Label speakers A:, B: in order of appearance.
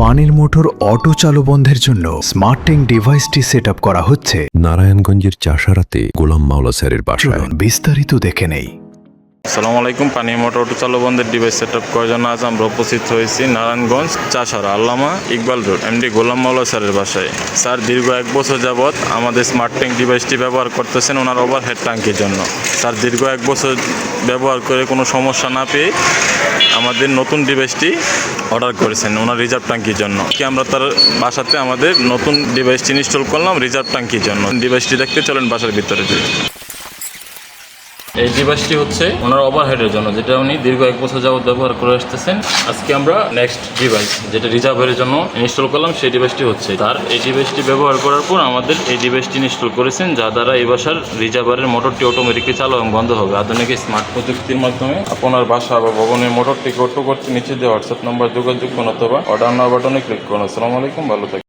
A: পানির motor auto চালু বন্ধের জন্য স্মার্ট ট্যাঙ্ক ডিভাইসটি সেট আপ করা হচ্ছে
B: নারায়ণগঞ্জের চাষারাতে গোলাম মাওলা স্যারের বাসায়।
A: চলুন বিস্তারিত দেখে নেই।
C: আসসালামু আলাইকুম। পানি মোটর অটো চালু বন্ধের ডিভাইস সেট আপ করার জন্য আজ আমরা উপস্থিত হয়েছি নারায়ণগঞ্জ চাষারা আল্লামা ইকবাল রোড এমডি গোলাম মাওলা স্যারের বাসায়। স্যার দীর্ঘ 1 বছর যাবৎ আমাদের স্মার্ট ট্যাঙ্ক ডিভাইসটি ব্যবহার করতেছেন ওনার ওভারহেড ট্যাঙ্কির জন্য। স্যার দীর্ঘ 1 বছর ব্যবহার করে কোনো সমস্যা না পেয়ে আমাদের নতুন ডিভাইসটি অর্ডার করেছেন ওনার রিজার্ভ ট্যাঙ্কির জন্য। কি আমরা তার বাসাতে আমাদের নতুন ডিভাইসটি ইনস্টল করলাম রিজার্ভ ট্যাঙ্কির জন্য। ডিভাইসটি দেখতে চলেন বাসার ভিতরে যাই। এই ডিভাইসটি হচ্ছে ওনার ওভারহেডের জন্য, যেটা উনি দীর্ঘ 1 বছর যাবত ব্যবহার করে আসতেছেন। আজকে আমরা নেক্সট ডিভাইস যেটা রিজার্ভের জন্য ইনস্টল করলাম সেই ডিভাইসটি হচ্ছে তার। এই ডিভাইসটি ব্যবহার করার পর আমাদের এই ডিভাইসটি ইনস্টল করেছেন, যা দ্বারা এই বাসার রিজার্ভারের মোটরটি অটোমেটিকলি চালু এবং বন্ধ হবে আধুনিক স্মার্ট প্রযুক্তির মাধ্যমে। আপনার বাসা বা ভবনের মোটরটিকে অটো করতে নিচে দিয়ে হোয়াটসঅ্যাপ নাম্বার যোগাযোগ করুন অথবা অর্ডার নাও বাটনে ক্লিক করুন। আসসালামু আলাইকুম, ভালো থাকুন।